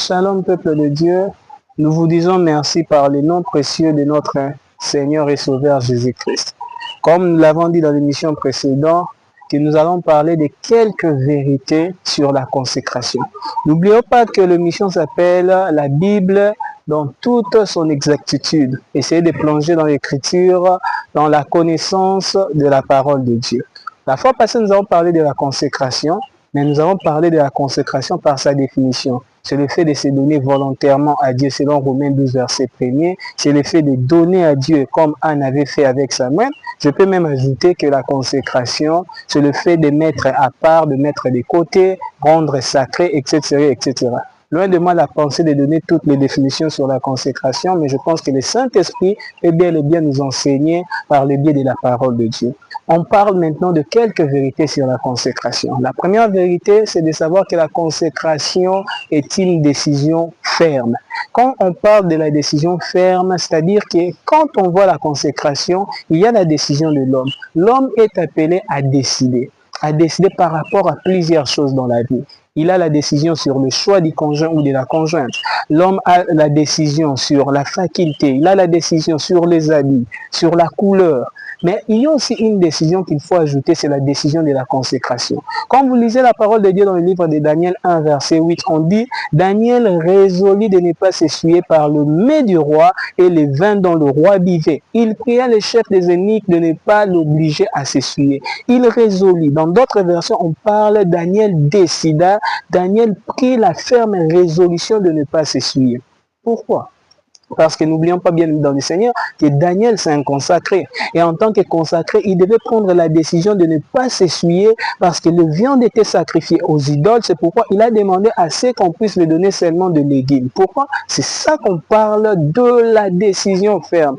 Shalom, peuple de Dieu. Nous vous disons merci par le nom précieux de notre Seigneur et Sauveur Jésus-Christ. Comme nous l'avons dit dans l'émission précédente, que nous allons parler de quelques vérités sur la consécration. N'oublions pas que l'émission s'appelle la Bible dans toute son exactitude. Essayez de plonger dans l'écriture, dans la connaissance de la parole de Dieu. La fois passée, nous avons parlé de la consécration, mais nous avons parlé de la consécration par sa définition. C'est le fait de se donner volontairement à Dieu selon Romains 12, verset 1er. C'est le fait de donner à Dieu comme Anne avait fait avec sa main. Je peux même ajouter que la consécration, c'est le fait de mettre à part, de mettre de côté, rendre sacré, etc., etc. Loin de moi la pensée de donner toutes les définitions sur la consécration, mais je pense que le Saint-Esprit peut bien et bien nous enseigner par le biais de la parole de Dieu. On parle maintenant de quelques vérités sur la consécration. La première vérité, c'est de savoir que la consécration est une décision ferme. Quand on parle de la décision ferme, c'est-à-dire que quand on voit la consécration, il y a la décision de l'homme. L'homme est appelé à décider par rapport à plusieurs choses dans la vie. Il a la décision sur le choix du conjoint ou de la conjointe. L'homme a la décision sur la faculté. Il a la décision sur les habits, sur la couleur. Mais il y a aussi une décision qu'il faut ajouter, c'est la décision de la consécration. Quand vous lisez la parole de Dieu dans le livre de Daniel 1, verset 8, on dit « Daniel résolut de ne pas s'essuyer par le mets du roi et le vin dont le roi buvait. Il pria le chef des eunuques de ne pas l'obliger à s'essuyer. Il résolut. » Dans d'autres versions, on parle « Daniel décida ». Daniel prit la ferme résolution de ne pas s'essuyer. Pourquoi ? Parce que n'oublions pas bien dans le Seigneur que Daniel c'est un consacré. Et en tant que consacré, il devait prendre la décision de ne pas s'essuyer parce que le viande était sacrifié aux idoles. C'est pourquoi il a demandé à ceux qu'on puisse lui donner seulement de légumes. Pourquoi? C'est ça qu'on parle de la décision ferme.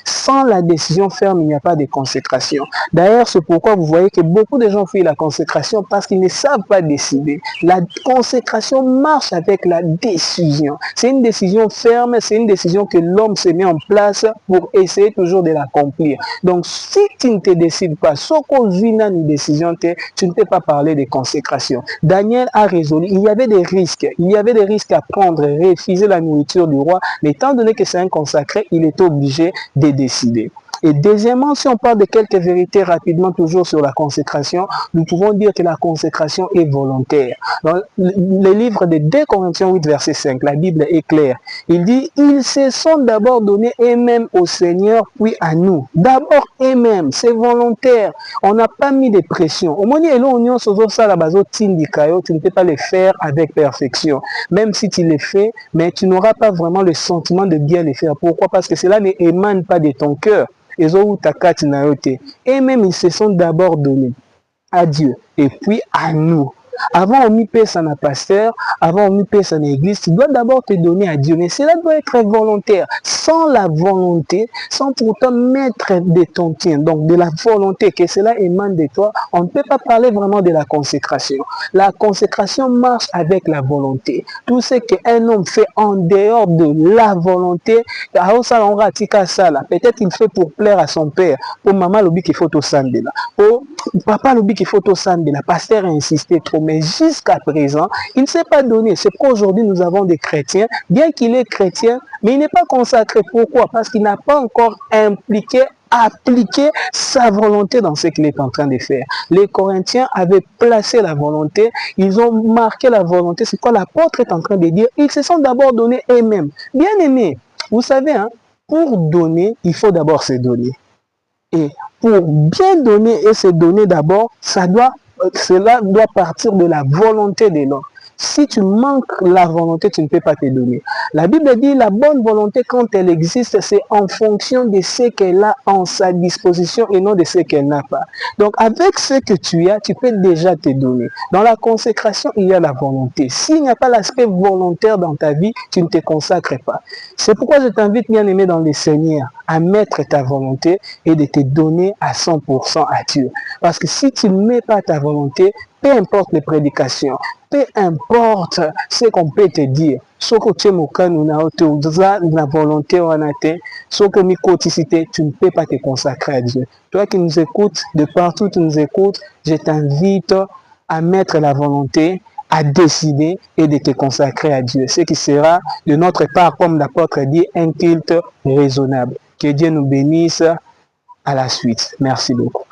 Sans la décision ferme, il n'y a pas de consécration. D'ailleurs, c'est pourquoi vous voyez que beaucoup de gens fuient la consécration parce qu'ils ne savent pas décider. La consécration marche avec la décision. C'est une décision ferme, c'est une décision que l'homme se met en place pour essayer toujours de l'accomplir. Donc, si tu ne te décides pas, une décision, tu ne peux pas parler de consécration. Daniel a résolu, il y avait des risques à prendre, refuser la nourriture du roi, mais étant donné que c'est un consacré, il est obligé de décider. Et deuxièmement, si on parle de quelques vérités rapidement toujours sur la consécration, nous pouvons dire que la consécration est volontaire. Dans le livre de 2 Corinthiens 8, verset 5, la Bible est claire. Il dit, ils se sont d'abord donnés eux-mêmes au Seigneur, puis à nous. D'abord eux-mêmes, c'est volontaire. On n'a pas mis de pression. Au moment où tu ne peux pas le faire avec perfection. Même si tu le fais, mais tu n'auras pas vraiment le sentiment de bien le faire. Pourquoi? Parce que cela ne émane pas de ton cœur. Et même ils se sont d'abord donnés à Dieu et puis à nous. Avant on mit paix à un pasteur, avant on mit paix à une église, tu dois d'abord te donner à Dieu. Mais cela doit être volontaire. Sans la volonté, sans pourtant mettre de ton tien, donc de la volonté que cela émane de toi, on ne peut pas parler vraiment de la consécration. La consécration marche avec la volonté. Tout ce qu'un homme fait en dehors de la volonté, peut-être il fait pour plaire à son père. Pour maman, l'obi qu'il faut au sandela. Pour papa, l'obi qu'il faut au sandela. Pasteur a insisté trop. Mais jusqu'à présent, il ne s'est pas donné. C'est pourquoi aujourd'hui nous avons des chrétiens, bien qu'il est chrétien, mais il n'est pas consacré. Pourquoi? Parce qu'il n'a pas encore appliqué sa volonté dans ce qu'il est en train de faire. Les Corinthiens avaient placé la volonté, ils ont marqué la volonté. C'est quoi l'apôtre est en train de dire? Ils se sont d'abord donnés eux-mêmes. Bien aimés, vous savez, hein, pour donner, il faut d'abord se donner. Et pour bien donner et se donner d'abord, cela doit partir de la volonté de l'homme. Si tu manques la volonté, tu ne peux pas te donner. La Bible dit la bonne volonté, quand elle existe, c'est en fonction de ce qu'elle a en sa disposition et non de ce qu'elle n'a pas. Donc, avec ce que tu as, tu peux déjà te donner. Dans la consécration, il y a la volonté. S'il n'y a pas l'aspect volontaire dans ta vie, tu ne te consacres pas. C'est pourquoi je t'invite, bien aimé dans le Seigneur, à mettre ta volonté et de te donner à 100% à Dieu. Parce que si tu ne mets pas ta volonté, peu importe les prédications, peu importe ce qu'on peut te dire, ce que tu la volonté, ce que tu ne peux pas te consacrer à Dieu. Toi qui nous écoutes, de partout tu nous écoutes, je t'invite à mettre la volonté, à décider et de te consacrer à Dieu. Ce qui sera de notre part, comme l'apôtre dit, un culte raisonnable. Que Dieu nous bénisse. À la suite. Merci beaucoup.